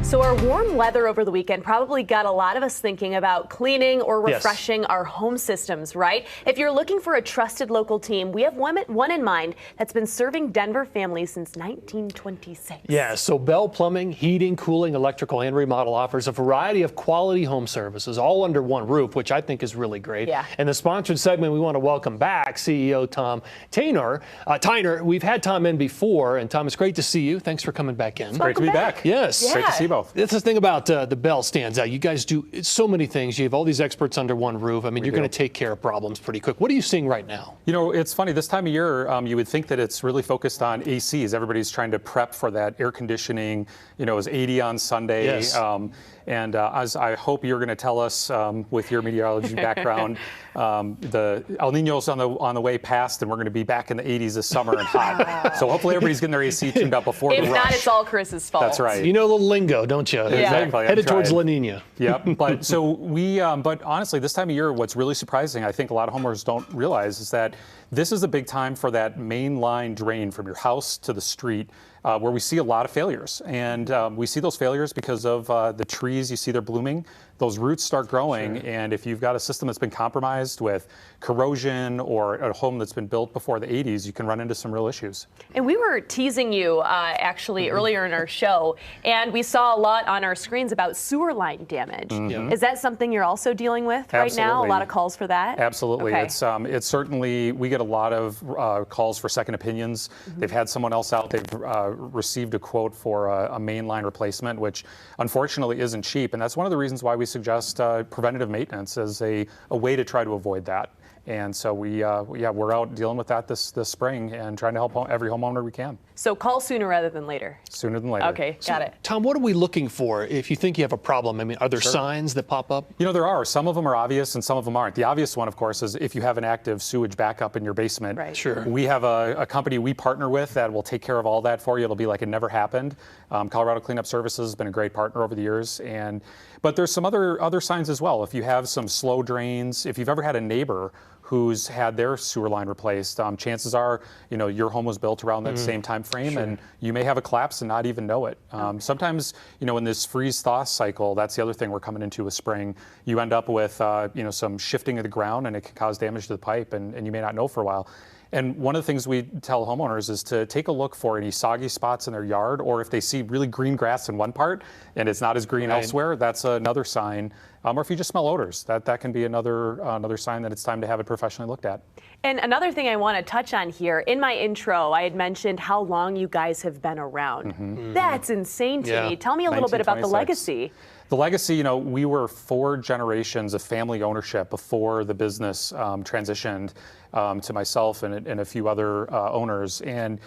So our warm weather over the weekend probably got a lot of us thinking about cleaning or refreshing our home systems, right? If you're looking for a trusted local team, we have one in mind that's been serving Denver families since 1926. Yeah, so Bell Plumbing, Heating, Cooling, Electrical, and Remodel offers a variety of quality home services all under one roof, which I think is really great. Yeah. And the sponsored segment, we want to welcome back CEO Tom Tyner. We've had Tom in before, and Tom, it's great to see you. Thanks for coming back in. It's great to be back. Yes. Yeah. Great to see you both. That's the thing about the Bell stands out. You guys do so many things. You have all these experts under one roof. I mean, you're going to take care of problems pretty quick. What are you seeing right now? You know, it's funny. This time of year, you would think that it's really focused on ACs. Everybody's trying to prep for that air conditioning. You know, it was 80 on Sunday. Yes. As I hope you're going to tell us with your meteorology background, the El Nino's on the way past, and we're going to be back in the 80s this summer and hot. So hopefully everybody's getting their AC tuned up before the rush. If not, it's all Chris's fault. That's right. You know a little lingo, don't you? Yeah. Exactly. Headed towards La Nina. Yep. But honestly, this time of year, what's really surprising, I think a lot of homeowners don't realize, is that this is a big time for that main line drain from your house to the street, where we see a lot of failures. And we see those failures because of the trees. You see they're blooming. Those roots start growing. Sure. And if you've got a system that's been compromised with corrosion or a home that's been built before the 80s, you can run into some real issues. And we were teasing you actually earlier in our show, and we saw a lot on our screens about sewer line damage. Mm-hmm. Is that something you're also dealing with right now? A lot of calls for that? Absolutely. Okay. It's certainly, we get a lot of calls for second opinions. Mm-hmm. They've had someone else out, they've received a quote for a main line replacement, which unfortunately isn't cheap. And that's one of the reasons why we suggest preventative maintenance as a way to try to avoid that. And so we're out dealing with that this spring and trying to help every homeowner we can. So call sooner rather than later. Sooner than later. Okay, got it. Tom, what are we looking for if you think you have a problem? I mean, are there signs that pop up? You know, there are. Some of them are obvious and some of them aren't. The obvious one, of course, is if you have an active sewage backup in your basement. Right. Sure. We have a company we partner with that will take care of all that for you. It'll be like it never happened. Colorado Cleanup Services has been a great partner over the years. But there's some other signs as well. If you have some slow drains, if you've ever had a neighbor who's had their sewer line replaced, chances are, you know, your home was built around that same time frame. Sure. And you may have a collapse and not even know it. Sometimes, you know, in this freeze-thaw cycle, that's the other thing we're coming into with spring. You end up with, you know, some shifting of the ground, and it can cause damage to the pipe, and you may not know for a while. And one of the things we tell homeowners is to take a look for any soggy spots in their yard, or if they see really green grass in one part and it's not as green elsewhere, that's another sign. Or if you just smell odors, that can be another sign that it's time to have it professionally looked at. And another thing I want to touch on here, in my intro, I had mentioned how long you guys have been around. Mm-hmm. That's insane to me. Tell me a little bit about the legacy. The legacy, you know, we were 4 generations of family ownership before the business transitioned to myself and a few other owners. And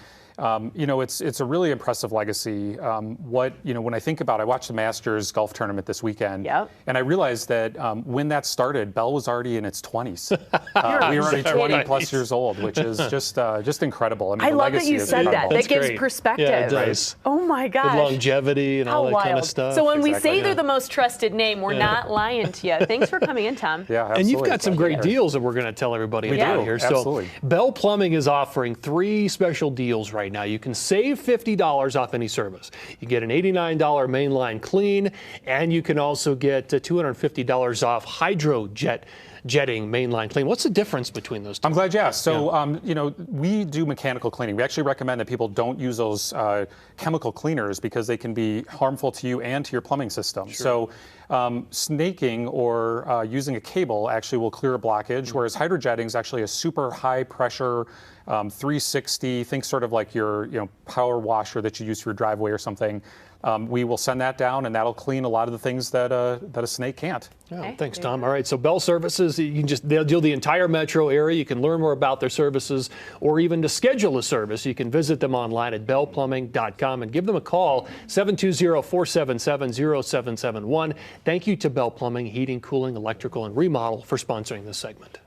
you know, it's a really impressive legacy. When I think about it, I watched the Masters golf tournament this weekend, and I realized that when that started, Bell was already in its 20s. We were already 20 plus years old, which is just incredible. I mean, I love that you said that. That gives perspective. Yeah, it does. Oh my gosh. The longevity and all that kind of stuff. So when we say they're the most trusted name, we're not lying to you. Thanks for coming in, Tom. Yeah, absolutely. And you've got some great deals that we're going to tell everybody about here. Absolutely. So Bell Plumbing is offering 3 special deals right now. You can save $50 off any service. You get an $89 mainline clean, and you can also get $250 off jetting mainline clean. What's the difference between those two? I'm glad you asked. So, you know, we do mechanical cleaning. We actually recommend that people don't use those chemical cleaners because they can be harmful to you and to your plumbing system. Sure. So, snaking or using a cable actually will clear a blockage, whereas hydrojetting is actually a super high pressure 360. Think sort of like your power washer that you use for your driveway or something. We will send that down, and that'll clean a lot of the things that a snake can't. Yeah, thanks, Tom. All right, so Bell Services, they'll do the entire metro area. You can learn more about their services, or even to schedule a service, you can visit them online at bellplumbing.com and give them a call, 720-477-0771. Thank you to Bell Plumbing, Heating, Cooling, Electrical, and Remodel for sponsoring this segment.